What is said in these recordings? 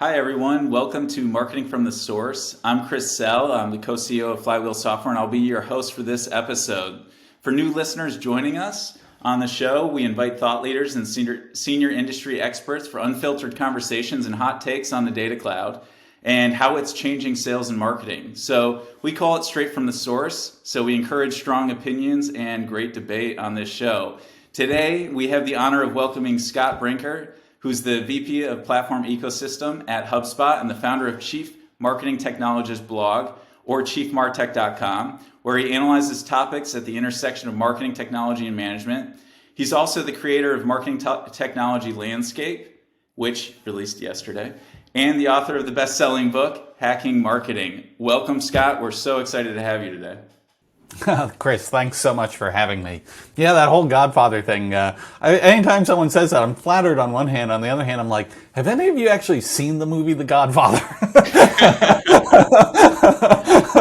Hi, everyone. Welcome to Marketing from the Source. I'm Chris Sell. I'm the co-CEO of Flywheel Software, and I'll be your host for this episode. For new listeners joining us on the show, we invite thought leaders and senior industry experts for unfiltered conversations and hot takes on the data cloud and how it's changing sales and marketing. So we call it Straight from the Source. So we encourage strong opinions and great debate on this show. Today, we have the honor of welcoming Scott Brinker, who's the VP of Platform Ecosystem at HubSpot and the founder of Chief Marketing Technologist blog, or chiefmartech.com, where he analyzes topics at the intersection of marketing technology and management. He's also the creator of Marketing Technology Landscape, which released yesterday, and the author of the best-selling book, Hacking Marketing. Welcome, Scott. We're so excited to have you today. Chris, thanks so much for having me. Yeah, that whole Godfather thing, anytime someone says that, I'm flattered on one hand. On the other hand, I'm like, have any of you actually seen the movie The Godfather?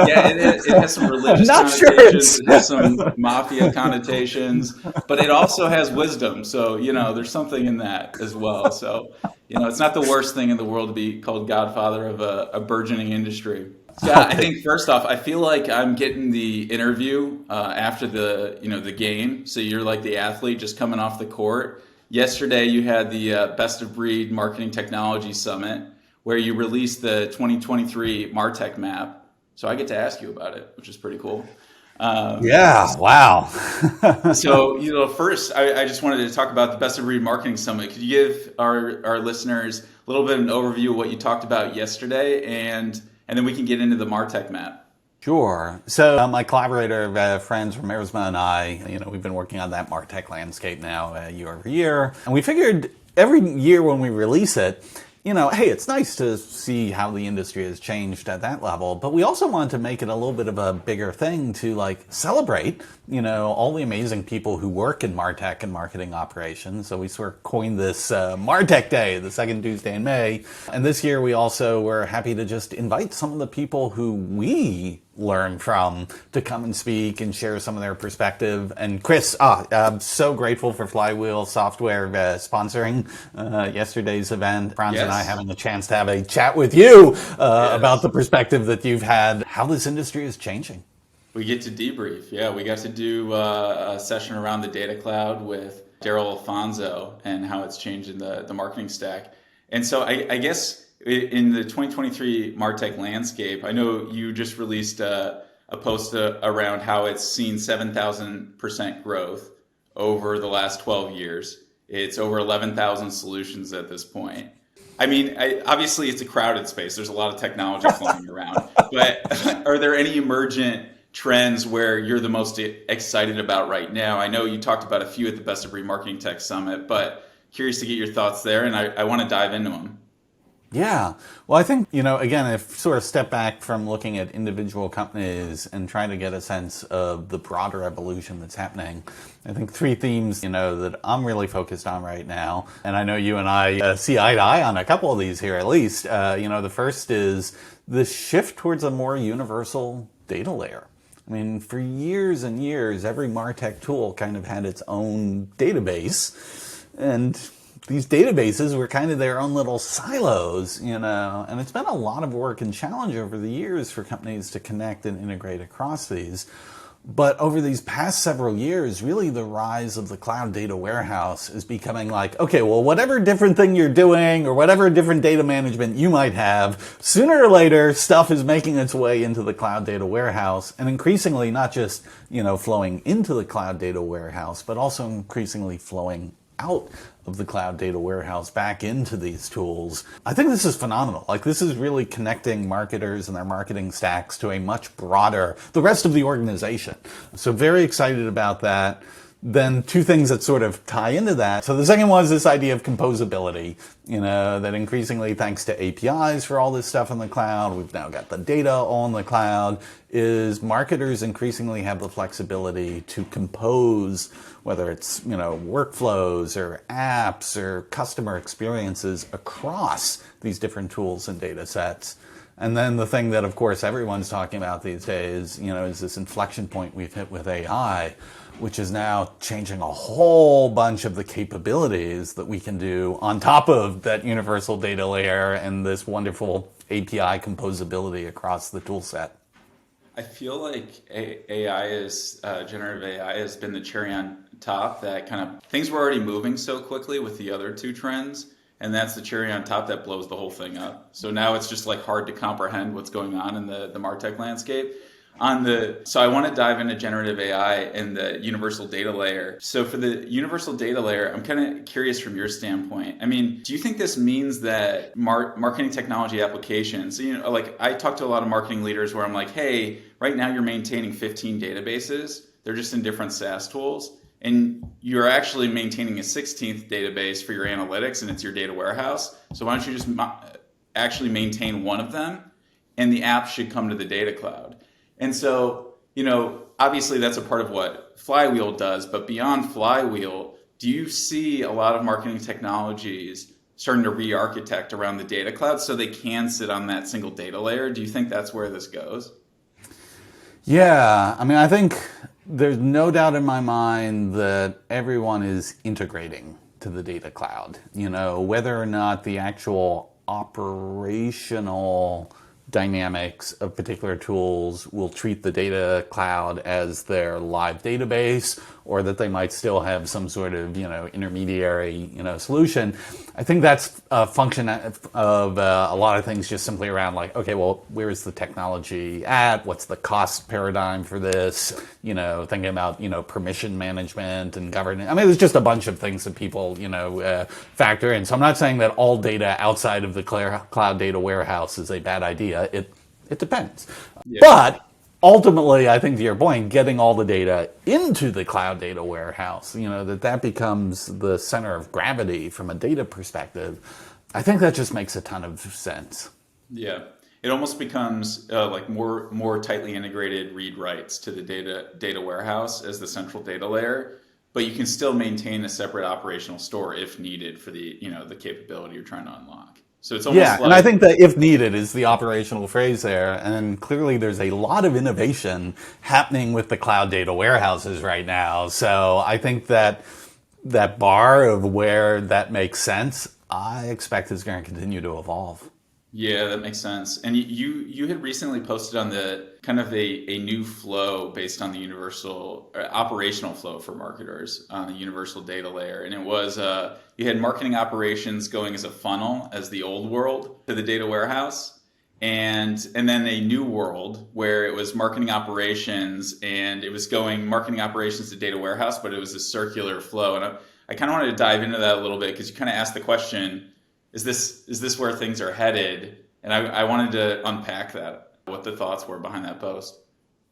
Yeah, it has some religious connotations, it has some mafia connotations, but it also has wisdom. So, there's something in that as well. So, it's not the worst thing in the world to be called Godfather of a burgeoning industry. Yeah, I think first off, I feel like I'm getting the interview after the game. So you're like the athlete just coming off the court. Yesterday, you had the Best of Breed Marketing Technology Summit, where you released the 2023 MarTech map. So I get to ask you about it, which is pretty cool. Yeah, wow. So, first, I just wanted to talk about the Best of Breed Marketing Summit. Could you give our listeners a little bit of an overview of what you talked about yesterday, and then we can get into the MarTech map? Sure. So my collaborator, friends from Arizona and I, we've been working on that MarTech landscape now year over year. And we figured every year when we release it, hey, it's nice to see how the industry has changed at that level, but we also wanted to make it a little bit of a bigger thing to celebrate, all the amazing people who work in MarTech and marketing operations. So we sort of coined this MarTech Day, the second Tuesday in May. And this year we also were happy to just invite some of the people who we learn from to come and speak and share some of their perspective. And Chris, I'm so grateful for Flywheel Software sponsoring yesterday's event. Franz and I having a chance to have a chat with you about the perspective that you've had, how this industry is changing. We get to debrief. Yeah, we got to do a session around the data cloud with Daryl Alfonso and how it's changing the marketing stack. And so I guess in the 2023 MarTech landscape, I know you just released a post around how it's seen 7,000% growth over the last 12 years. It's over 11,000 solutions at this point. I mean, obviously it's a crowded space. There's a lot of technology flying around. But are there any emergent trends where you're the most excited about right now? I know you talked about a few at the Best of Breed Marketing Tech Summit, but curious to get your thoughts there, and I want to dive into them. Yeah. Well, I think, again, if sort of step back from looking at individual companies and trying to get a sense of the broader evolution that's happening, I think three themes, that I'm really focused on right now. And I know you and I see eye to eye on a couple of these here, at least. The first is the shift towards a more universal data layer. I mean, for years and years, every MarTech tool kind of had its own database, and these databases were kind of their own little silos, and it's been a lot of work and challenge over the years for companies to connect and integrate across these. But over these past several years, really the rise of the cloud data warehouse is becoming like, okay, well, whatever different thing you're doing or whatever different data management you might have, sooner or later, stuff is making its way into the cloud data warehouse, and increasingly not just, flowing into the cloud data warehouse, but also increasingly flowing out of the cloud data warehouse back into these tools. I think this is phenomenal. This is really connecting marketers and their marketing stacks to a much broader, the rest of the organization. So very excited about that. Then two things that sort of tie into that. So the second one is this idea of composability, that increasingly, thanks to APIs for all this stuff in the cloud, we've now got the data all in the cloud, is marketers increasingly have the flexibility to compose, whether it's, workflows or apps or customer experiences across these different tools and data sets. And then the thing that, of course, everyone's talking about these days, is this inflection point we've hit with AI, which is now changing a whole bunch of the capabilities that we can do on top of that universal data layer and this wonderful API composability across the tool set. I feel like generative AI has been the cherry on top that kind of things were already moving so quickly with the other two trends. And that's the cherry on top that blows the whole thing up. So now it's just like hard to comprehend what's going on in the MarTech landscape. So I want to dive into generative AI and the universal data layer. So for the universal data layer, I'm kind of curious from your standpoint. I mean, do you think this means that marketing technology applications, like I talk to a lot of marketing leaders where I'm like, hey, right now you're maintaining 15 databases. They're just in different SaaS tools. And you're actually maintaining a 16th database for your analytics, and it's your data warehouse. So why don't you just actually maintain one of them, and the app should come to the data cloud. And so, obviously that's a part of what Flywheel does, but beyond Flywheel, do you see a lot of marketing technologies starting to re-architect around the data cloud so they can sit on that single data layer? Do you think that's where this goes? Yeah, I mean, I think there's no doubt in my mind that everyone is integrating to the data cloud. Whether or not the actual operational dynamics of particular tools will treat the data cloud as their live database, or that they might still have some sort of intermediary solution. I think that's a function of a lot of things, just simply around like, okay, well, where is the technology at? What's the cost paradigm for this? Thinking about permission management and governance. I mean, there's just a bunch of things that people factor in. So I'm not saying that all data outside of the cloud data warehouse is a bad idea. It depends. Yeah. But ultimately, I think to your point, getting all the data into the cloud data warehouse, that becomes the center of gravity from a data perspective. I think that just makes a ton of sense. Yeah. It almost becomes like more tightly integrated read writes to the data warehouse as the central data layer, but you can still maintain a separate operational store if needed for the the capability you're trying to unlock. So it's almost and I think that if needed is the operational phrase there. And clearly there's a lot of innovation happening with the cloud data warehouses right now. So I think that bar of where that makes sense, I expect is going to continue to evolve. Yeah, that makes sense. And you had recently posted on the kind of a new flow based on the universal operational flow for marketers on the universal data layer. And it was you had marketing operations going as a funnel as the old world to the data warehouse. And then a new world where it was marketing operations and it was going marketing operations to data warehouse, but it was a circular flow. And I kind of wanted to dive into that a little bit because you kind of asked the question, is this where things are headed? And I wanted to unpack that, what the thoughts were behind that post.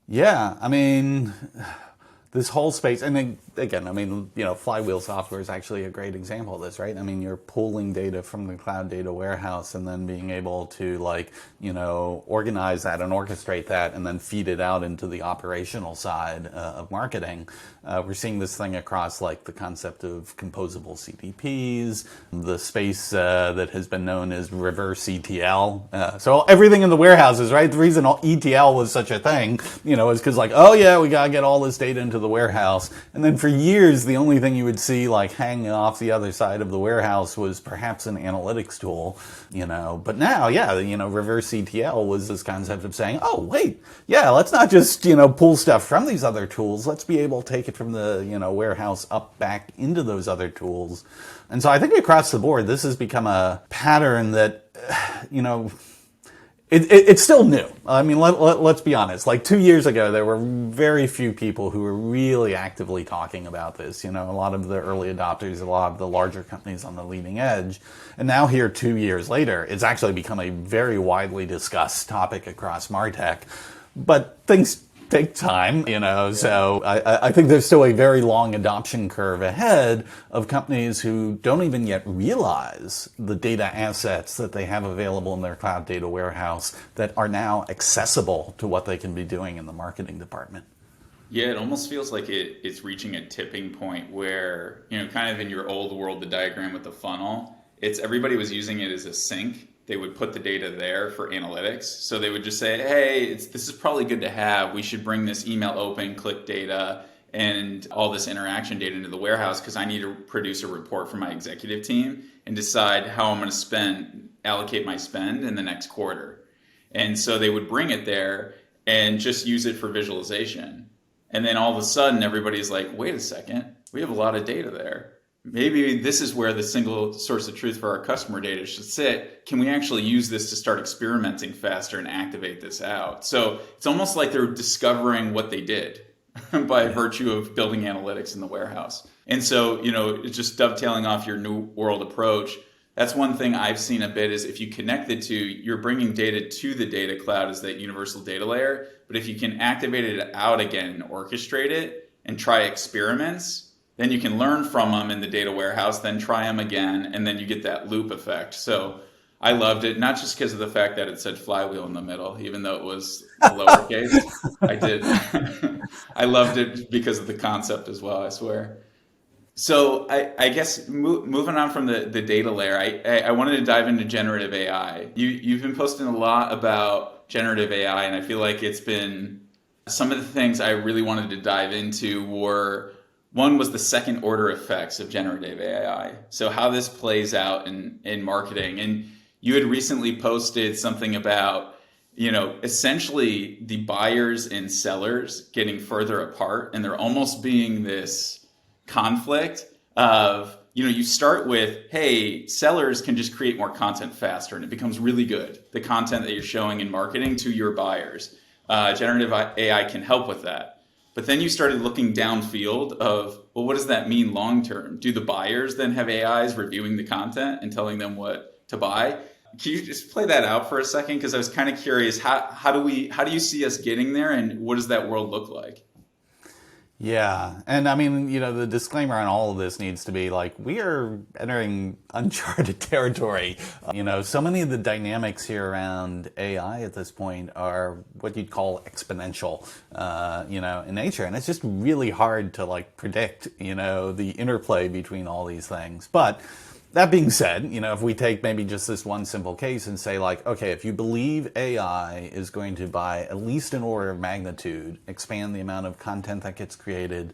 Yeah, I mean, this whole space, and then, again, I mean, Flywheel software is actually a great example of this, right? I mean, you're pulling data from the cloud data warehouse and then being able to organize that and orchestrate that and then feed it out into the operational side of marketing. We're seeing this thing across like the concept of composable CDPs, the space that has been known as reverse ETL. So everything in the warehouses, right? The reason ETL was such a thing, is because we gotta get all this data into the warehouse. And then for years, the only thing you would see like hanging off the other side of the warehouse was perhaps an analytics tool, But now, reverse ETL was this concept of saying, oh, wait, let's not just, pull stuff from these other tools. Let's be able to take it from the, warehouse up back into those other tools. And so I think across the board, this has become a pattern that, it's still new. I mean, let's be honest. Like 2 years ago, there were very few people who were really actively talking about this. A lot of the early adopters, a lot of the larger companies on the leading edge. And now here 2 years later, it's actually become a very widely discussed topic across MarTech. But things take time, so I think there's still a very long adoption curve ahead of companies who don't even yet realize the data assets that they have available in their cloud data warehouse that are now accessible to what they can be doing in the marketing department. Yeah, it almost feels like it's reaching a tipping point where, kind of in your old world, the diagram with the funnel, everybody was using it as a sink they would put the data there for analytics. So they would just say, hey, this is probably good to have. We should bring this email open, click data, and all this interaction data into the warehouse because I need to produce a report for my executive team and decide how I'm going to allocate my spend in the next quarter. And so they would bring it there and just use it for visualization. And then all of a sudden, everybody's like, wait a second, we have a lot of data there. Maybe this is where the single source of truth for our customer data should sit. Can we actually use this to start experimenting faster and activate this out? So it's almost like they're discovering what they did by virtue of building analytics in the warehouse. And so, it's just dovetailing off your new world approach. That's one thing I've seen a bit is if you connect the two, you're bringing data to the data cloud as that universal data layer. But if you can activate it out again and orchestrate it and try experiments, then you can learn from them in the data warehouse, then try them again, and then you get that loop effect. So I loved it, not just because of the fact that it said flywheel in the middle, even though it was lowercase. I did. I loved it because of the concept as well, I swear. So I guess moving on from the data layer, I wanted to dive into generative AI. You've been posting a lot about generative AI, and I feel like it's been some of the things I really wanted to dive into were, one was the second order effects of generative AI. So how this plays out in marketing. And you had recently posted something about, essentially the buyers and sellers getting further apart, and there almost being this conflict of, you start with, hey, sellers can just create more content faster and it becomes really good. The content that you're showing in marketing to your buyers. Generative AI can help with that. But then you started looking downfield of, well, what does that mean long term? Do the buyers then have AIs reviewing the content and telling them what to buy? Can you just play that out for a second? Because I was kind of curious, how do you see us getting there, and what does that world look like? Yeah. And I mean, the disclaimer on all of this needs to be like, we are entering uncharted territory. So many of the dynamics here around AI at this point are what you'd call exponential, in nature. And it's just really hard to predict, the interplay between all these things. But that being said, if we take maybe just this one simple case and say okay, if you believe AI is going to by at least an order of magnitude expand the amount of content that gets created,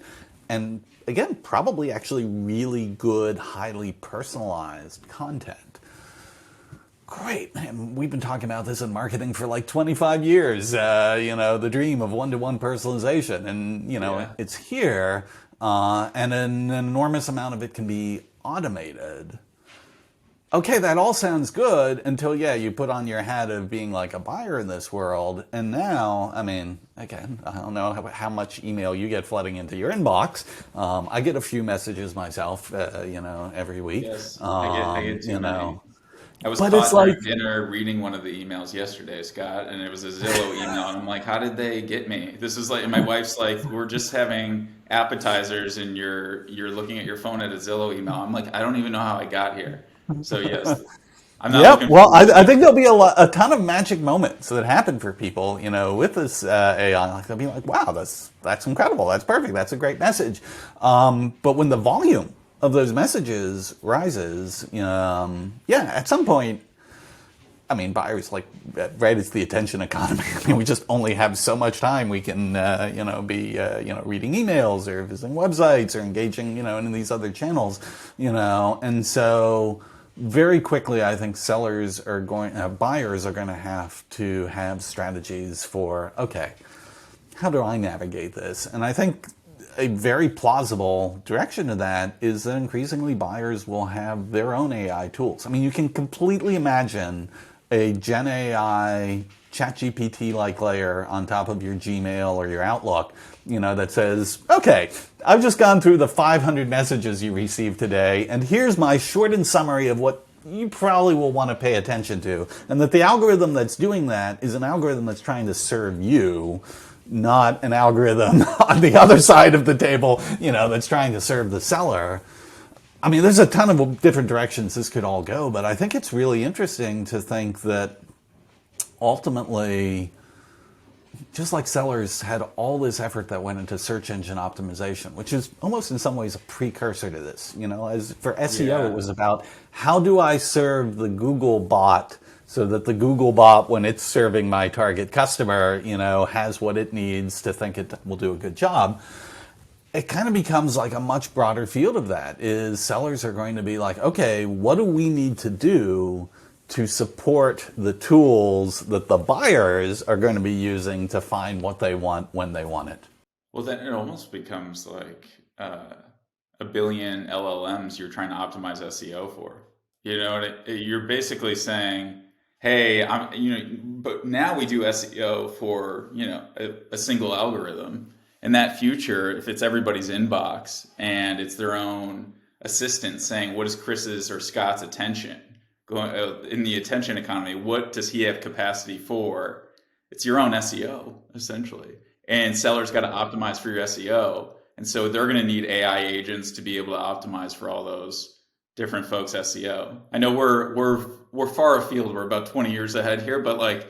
and again, probably actually really good, highly personalized content. Great, man. We've been talking about this in marketing for 25 years, the dream of one-to-one personalization. And, it's here, and an enormous amount of it can be automated. Okay, that all sounds good until, you put on your hat of being a buyer in this world. And now, again, I don't know how much email you get flooding into your inbox. I get a few messages myself, every week. Yes, I get too many. I was But caught it's at dinner reading one of the emails yesterday, Scott, and it was a Zillow email. And I'm like, how did they get me? This is and my wife's like, we're just having appetizers and you're looking at your phone at a Zillow email. I'm like, I don't even know how I got here. So yes, I'm not looking Well, forward to I think there'll be a ton of magic moments that happen for people, with this AI. They'll be like, wow, that's incredible. That's perfect. That's a great message. But when the volume of those messages rises, at some point, buyers right? It's the attention economy. We just only have so much time we can, be, reading emails or visiting websites or engaging, in these other channels, and so very quickly, I think buyers are going to have strategies for, okay, how do I navigate this? And I think a very plausible direction to that is that increasingly buyers will have their own AI tools. You can completely imagine a Gen AI ChatGPT-like layer on top of your Gmail or your Outlook, that says, okay, I've just gone through the 500 messages you received today, and here's my shortened summary of what you probably will want to pay attention to. And that the algorithm that's doing that is an algorithm that's trying to serve you, not an algorithm on the other side of the table, that's trying to serve the seller. There's a ton of different directions this could all go, but I think it's really interesting to think that ultimately, just like sellers had all this effort that went into search engine optimization, which is almost in some ways a precursor to this. As for SEO, It was about how do I serve the Google bot so that the Google bot, when it's serving my target customer, has what it needs to think it will do a good job. It kind of becomes like a much broader field of that. Is sellers are going to be like, okay, what do we need to do to support the tools that the buyers are going to be using to find what they want when they want it? Well, then it almost becomes like a billion LLMs you're trying to optimize SEO for. You're basically saying, hey, but now we do SEO for, a single algorithm. In that future, if it's everybody's inbox and it's their own assistant saying, what is Chris's or Scott's attention going in the attention economy? What does he have capacity for? It's your own SEO, essentially. And sellers got to optimize for your SEO. And so they're going to need AI agents to be able to optimize for all those different folks' SEO. I know we're far afield. We're about 20 years ahead here, but like,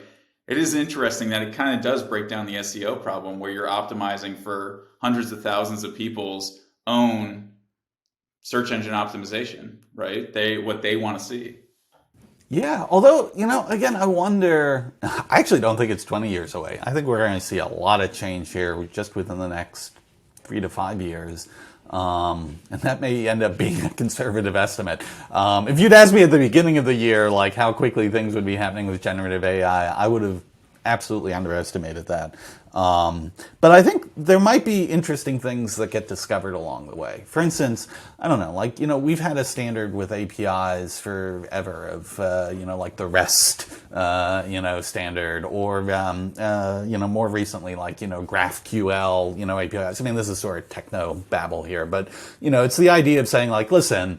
it is interesting that it kind of does break down the SEO problem where you're optimizing for hundreds of thousands of people's own search engine optimization, right? What they want to see. Yeah, although, again, I wonder, I actually don't think it's 20 years away. I think we're going to see a lot of change here just within the next 3 to 5 years. And that may end up being a conservative estimate. If you'd asked me at the beginning of the year, like how quickly things would be happening with generative AI, I would have absolutely underestimated that. But I think there might be interesting things that get discovered along the way. For instance, I don't know, like, we've had a standard with APIs forever of, like the REST, standard, or, more recently, like, GraphQL, APIs. I mean, this is sort of techno babble here, but, it's the idea of saying, like, listen,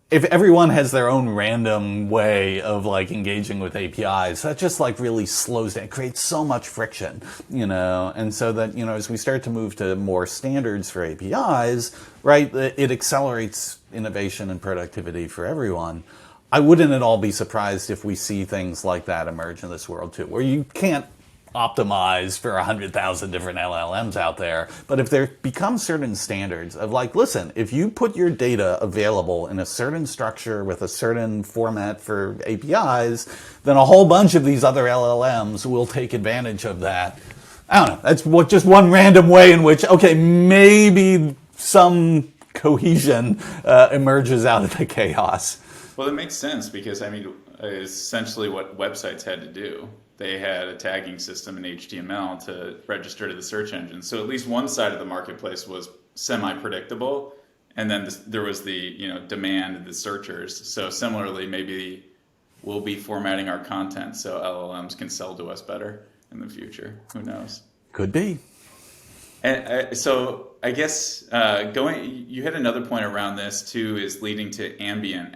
if everyone has their own random way of like engaging with APIs, that just like really slows down, creates so much friction, and so that, as we start to move to more standards for APIs, right, it accelerates innovation and productivity for everyone. I wouldn't at all be surprised if we see things like that emerge in this world too, where you can't optimize for 100,000 different LLMs out there. But if there become certain standards of like, listen, if you put your data available in a certain structure with a certain format for APIs, then a whole bunch of these other LLMs will take advantage of that. I don't know. That's just one random way in which, okay, maybe some cohesion emerges out of the chaos. Well, it makes sense because, essentially what websites had to do. They had a tagging system in HTML to register to the search engine. So at least one side of the marketplace was semi-predictable. And then there was the demand of the searchers. So similarly, maybe we'll be formatting our content so LLMs can sell to us better in the future. Who knows? Could be. And so I guess you had another point around this too, is leading to ambient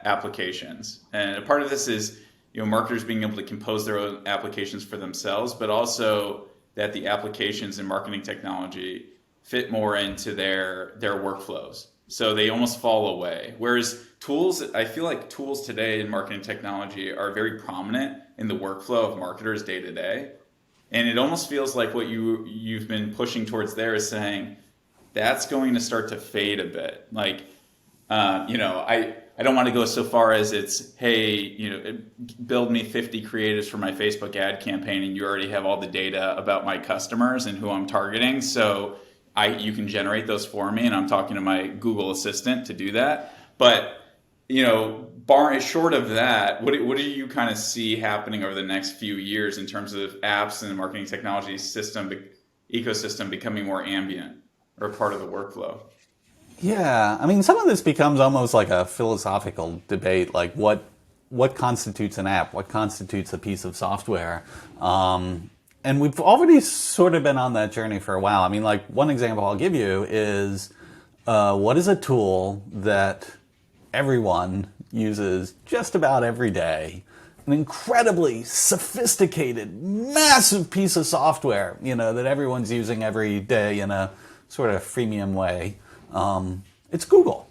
applications. And a part of this is marketers being able to compose their own applications for themselves, but also that the applications in marketing technology fit more into their workflows. So they almost fall away. Whereas tools, I feel like tools today in marketing technology are very prominent in the workflow of marketers day to day. And it almost feels like what you've been pushing towards there is saying that's going to start to fade a bit. Like, I don't want to go so far as it's, hey, build me 50 creatives for my Facebook ad campaign and you already have all the data about my customers and who I'm targeting. So you can generate those for me and I'm talking to my Google Assistant to do that. But, short of that, what do you kind of see happening over the next few years in terms of apps and the marketing technology ecosystem becoming more ambient or part of the workflow? Yeah, some of this becomes almost like a philosophical debate, like what constitutes an app, what constitutes a piece of software. And we've already sort of been on that journey for a while. Like one example I'll give you is what is a tool that everyone uses just about every day? An incredibly sophisticated, massive piece of software, that everyone's using every day in a sort of freemium way. It's Google.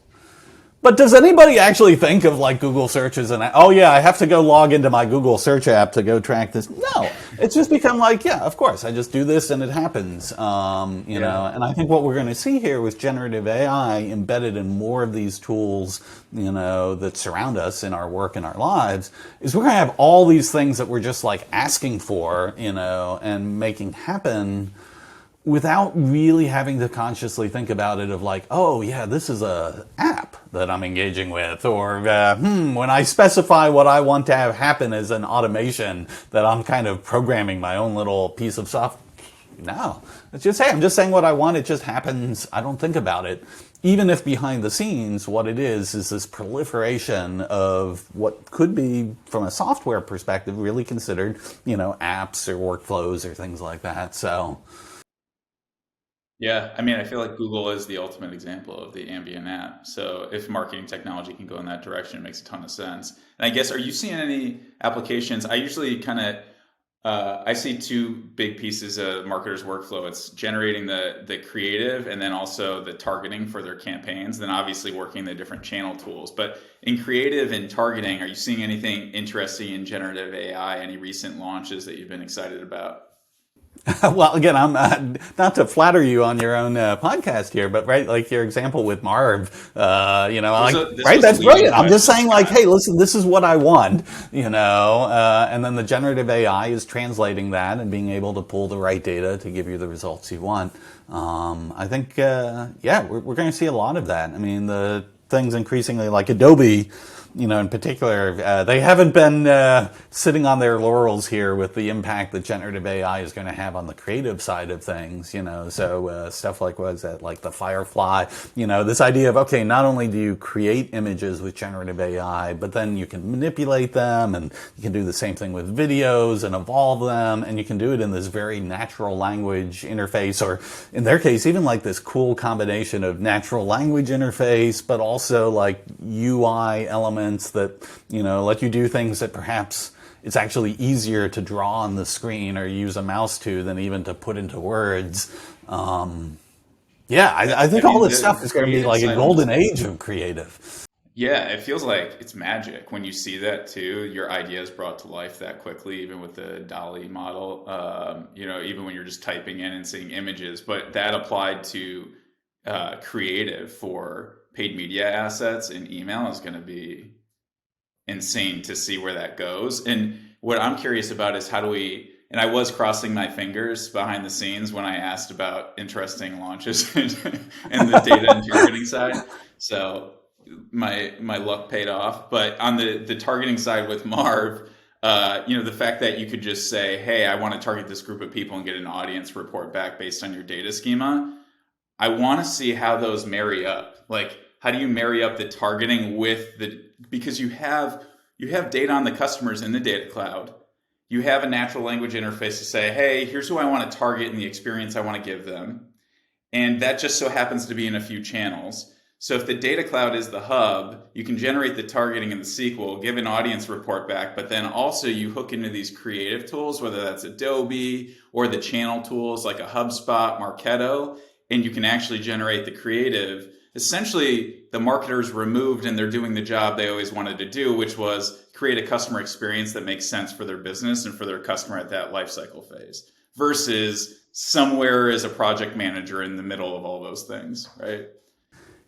But does anybody actually think of like Google searches and, oh yeah, I have to go log into my Google search app to go track this? No, it's just become like, yeah, of course, I just do this and it happens. You know, and I think what we're going to see here with generative AI embedded in more of these tools, you know, that surround us in our work and our lives, is we're going to have all these things that we're just like asking for, you know, and making happen without really having to consciously think about it of like, oh yeah, this is a app that I'm engaging with, or when I specify what I want to have happen as an automation that I'm kind of programming my own little piece of software. No, it's just, hey, I'm just saying what I want, it just happens, I don't think about it. Even if behind the scenes, what it is this proliferation of what could be, from a software perspective, really considered, you know, apps or workflows or things like that. So Yeah, I mean, I feel like Google is the ultimate example of the ambient app. So if marketing technology can go in that direction, it makes a ton of sense. And I guess, are you seeing any applications? I usually kind of I see two big pieces of marketers' workflow. It's generating the creative, and then also the targeting for their campaigns. Then obviously working the different channel tools. But in creative and targeting, are you seeing anything interesting in generative AI? Any recent launches that you've been excited about? well, again, I'm not to flatter you on your own podcast here, but right, like your example with Marv, you know, This right, was a that's leading brilliant. I'm just question, saying, like, Scott. hey, listen, this is what I want, you know, and then the generative AI is translating that and being able to pull the right data to give you the results you want. I think, yeah, we're going to see a lot of that. I mean, the things increasingly like Adobe, you know, in particular, they haven't been sitting on their laurels here with the impact that generative AI is going to have on the creative side of things, you know. So stuff like, what is that, like the Firefly, you know, this idea of, okay, not only do you create images with generative AI, but then you can manipulate them, and you can do the same thing with videos and evolve them, and you can do it in this very natural language interface, or in their case, even like this cool combination of natural language interface, but also like UI elements that, you know, let you do things that perhaps it's actually easier to draw on the screen or use a mouse to than even to put into words. Yeah, I I think all mean, this the stuff is going to be creative like a side almost. golden age of creative. Yeah, it feels like it's magic when you see that too. Your idea is brought to life that quickly, even with the Dolly model. You know, even when you're just typing in and seeing images, but that applied to creative for paid media assets and email is going to be insane to see where that goes. And what I'm curious about is how do we, and I was crossing my fingers behind the scenes when I asked about interesting launches and the data and targeting side. So my luck paid off. But on the targeting side with Marv, you know, the fact that you could just say, hey, I want to target this group of people and get an audience report back based on your data schema. I want to see how those marry up. Like, how do you marry up the targeting with the, because you have data on the customers in the data cloud. You have a natural language interface to say, hey, here's who I want to target and the experience I want to give them. And that just so happens to be in a few channels. So if the data cloud is the hub, you can generate the targeting in the SQL, give an audience report back, but then also you hook into these creative tools, whether that's Adobe or the channel tools like a HubSpot, Marketo, and you can actually generate the creative. Essentially, the marketers removed and they're doing the job they always wanted to do, which was create a customer experience that makes sense for their business and for their customer at that life cycle phase, versus somewhere as a project manager in the middle of all those things, right?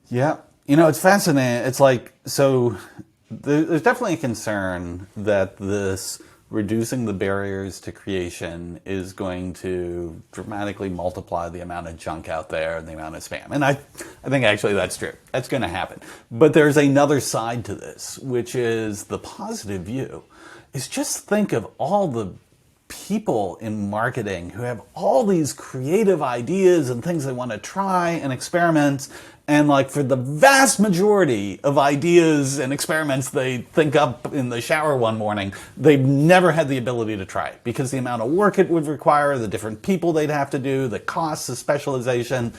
Yeah. You know, it's fascinating. It's like, so there's definitely a concern that this reducing the barriers to creation is going to dramatically multiply the amount of junk out there and the amount of spam. And I think actually that's true. That's going to happen. But there's another side to this, which is the positive view, is just think of all the people in marketing who have all these creative ideas and things they want to try and experiment. And like for the vast majority of ideas and experiments they think up in the shower one morning, they've never had the ability to try it because the amount of work it would require, the different people they'd have to do, the costs of specialization.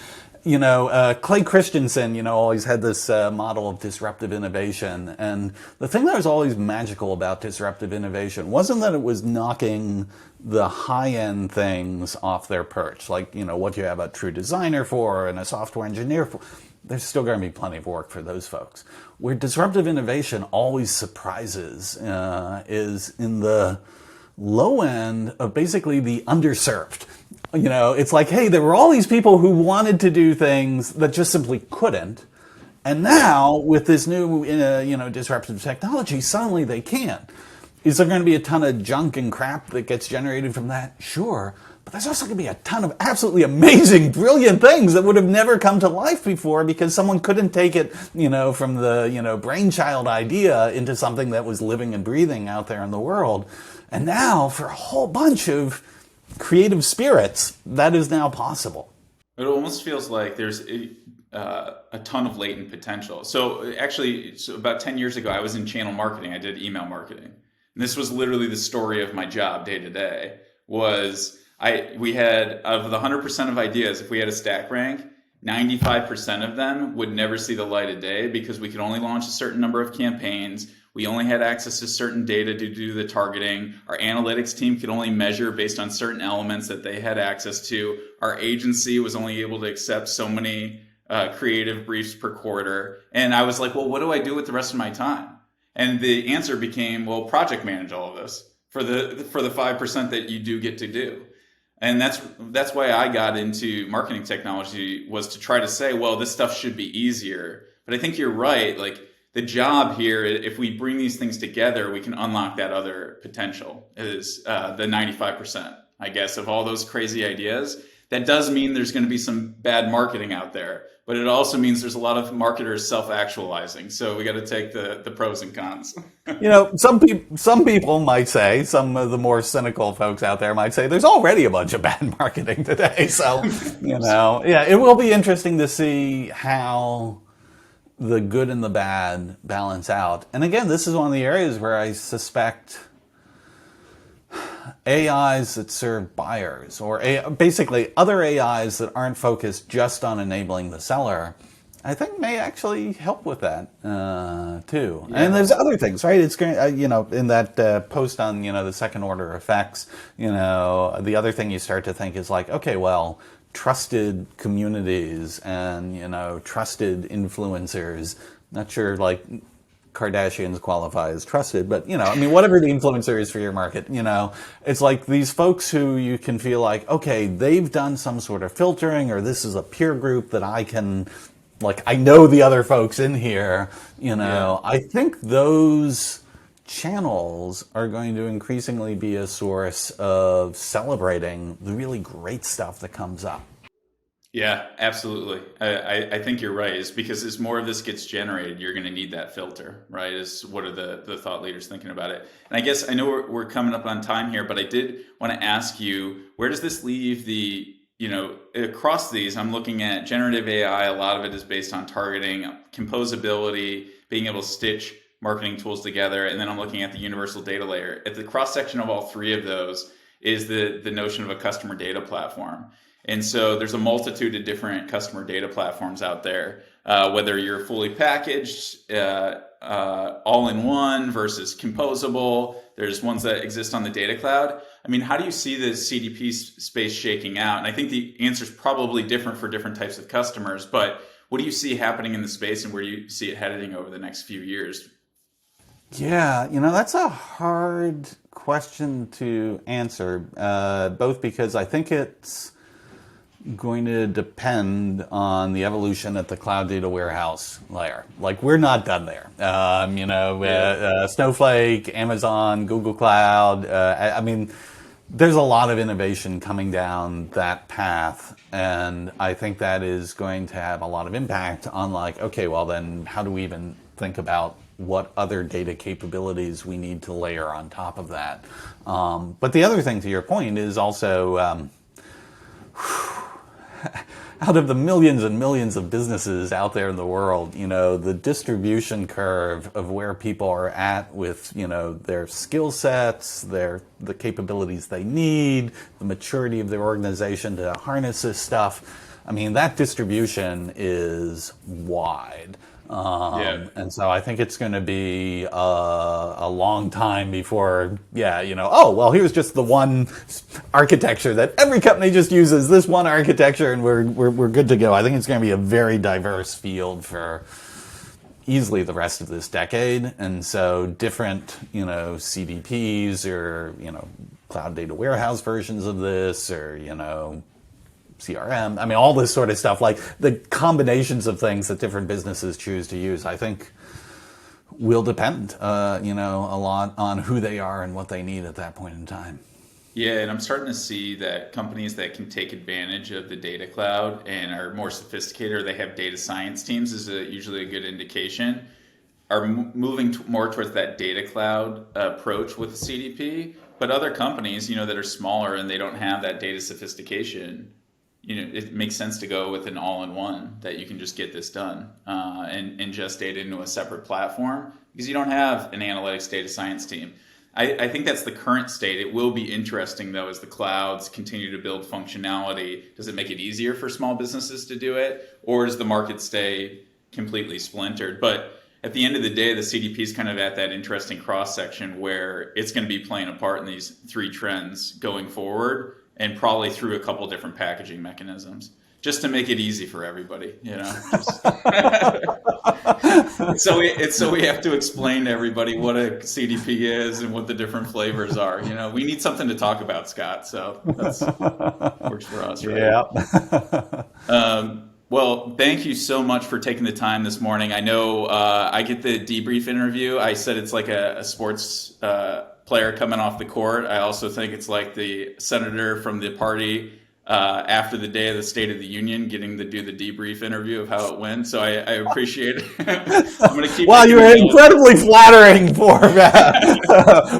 You know, Clay Christensen, you know, always had this model of disruptive innovation. And the thing that was always magical about disruptive innovation wasn't that it was knocking the high-end things off their perch, like, you know, what you have a true designer for and a software engineer for. there's still going to be plenty of work for those folks. Where disruptive innovation always surprises is in the low end of basically the underserved. It's like, hey, there were all these people who wanted to do things that just simply couldn't. And now, with this new, disruptive technology, suddenly they can. Is there going to be a ton of junk and crap that gets generated from that? Sure. But there's also going to be a ton of absolutely amazing, brilliant things that would have never come to life before because someone couldn't take it, from the, brainchild idea into something that was living and breathing out there in the world. And now, for a whole bunch of creative spirits, that is now possible. It almost feels like there's a ton of latent potential. So actually, about 10 years ago, I was in channel marketing. I did email marketing. And this was literally the story of my job day to day. We had, of the 100% of ideas, if we had a stack rank, 95% of them would never see the light of day because we could only launch a certain number of campaigns. We only had access to certain data to do the targeting. Our analytics team could only measure based on certain elements that they had access to. Our agency was only able to accept so many creative briefs per quarter. And I was like, well, what do I do with the rest of my time? And the answer became, well, project manage all of this for the 5% that you do get to do. And that's why I got into marketing technology, was to try to say, well, this stuff should be easier. But I think you're right. Like, the job here, if we bring these things together, we can unlock that other potential, is the 95%, I guess, of all those crazy ideas. That does mean there's going to be some bad marketing out there, but it also means there's a lot of marketers self-actualizing. So we got to take the pros and cons. Some people might say, some of the more cynical folks out there might say, there's already a bunch of bad marketing today. So, it will be interesting to see how the good and the bad balance out. And again, this is one of the areas where I suspect AIs that serve buyers, or basically other AIs that aren't focused just on enabling the seller, I think may actually help with that too. Yeah. And there's other things, right? It's great, in that post on the second order effects. The other thing you start to think is like, okay, well, trusted communities and trusted influencers. Not sure like Kardashians qualify as trusted, but whatever the influencer is for your market, it's like these folks who you can feel like, okay, they've done some sort of filtering, or this is a peer group that I can, like, I know the other folks in here, Yeah. I think those channels are going to increasingly be a source of celebrating the really great stuff that comes up. Yeah, absolutely. I think you're right. It's because as more of this gets generated, you're going to need that filter, right? Is what are the thought leaders thinking about it? And I guess I know we're coming up on time here, but I did want to ask you, where does this leave the, across these? I'm looking at generative AI. A lot of it is based on targeting, composability, being able to stitch marketing tools together. And then I'm looking at the universal data layer. At the cross section of all three of those is the notion of a customer data platform. And so there's a multitude of different customer data platforms out there, whether you're fully packaged, all-in-one versus composable. There's ones that exist on the data cloud. I mean, how do you see the CDP space shaking out? And I think the answer is probably different for different types of customers, but what do you see happening in the space and where do you see it heading over the next few years? Yeah, that's a hard question to answer, both because I think it's going to depend on the evolution at the cloud data warehouse layer. Like, we're not done there. Snowflake, Amazon, Google Cloud. There's a lot of innovation coming down that path, and I think that is going to have a lot of impact on, like, okay, well then, how do we even think about what other data capabilities we need to layer on top of that? But the other thing, to your point, is also out of the millions and millions of businesses out there in the world, the distribution curve of where people are at with, their skill sets, the capabilities they need, the maturity of their organization to harness this stuff. I mean, that distribution is wide. Yeah. And so I think it's going to be a long time before, oh, well, here's just the one architecture that every company just uses, this one architecture, and we're good to go. I think it's going to be a very diverse field for easily the rest of this decade. And so different, CDPs or, cloud data warehouse versions of this or, CRM. I mean, all this sort of stuff, like the combinations of things that different businesses choose to use, I think will depend, a lot on who they are and what they need at that point in time. Yeah, and I'm starting to see that companies that can take advantage of the data cloud and are more sophisticated, or they have data science teams, is usually a good indication, are moving more towards that data cloud approach with the CDP. But other companies, that are smaller and they don't have that data sophistication, it makes sense to go with an all-in-one that you can just get this done and ingest data into a separate platform because you don't have an analytics data science team. I think that's the current state. It will be interesting, though, as the clouds continue to build functionality. Does it make it easier for small businesses to do it, or does the market stay completely splintered? But at the end of the day, the CDP is kind of at that interesting cross-section where it's going to be playing a part in these three trends going forward, and probably through a couple different packaging mechanisms, just to make it easy for everybody, So we have to explain to everybody what a CDP is and what the different flavors are. We need something to talk about, Scott. So that's works for us, right? Yeah. Well, thank you so much for taking the time this morning. I know I get the debrief interview. I said it's like a sports player coming off the court. I also think it's like the senator from the party after the day of the State of the Union getting to do the debrief interview of how it went. So I appreciate it. I'm going to keep. Well, you were incredibly flattering for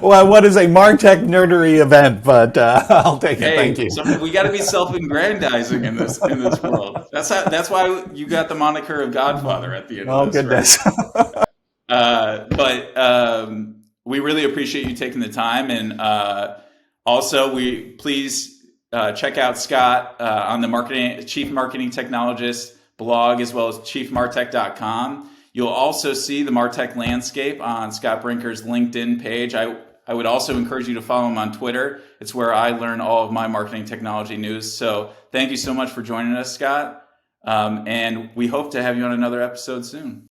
what is a MarTech nerdery event, but I'll take it. Thank you. We got to be self-aggrandizing in this world. That's why you got the moniker of Godfather at the end. Oh, goodness. Right? But we really appreciate you taking the time, and also please check out Scott on the Chief Marketing Technologist blog, as well as chiefmartech.com. You'll also see the MarTech landscape on Scott Brinker's LinkedIn page. I would also encourage you to follow him on Twitter. It's where I learn all of my marketing technology news. So thank you so much for joining us, Scott. And we hope to have you on another episode soon.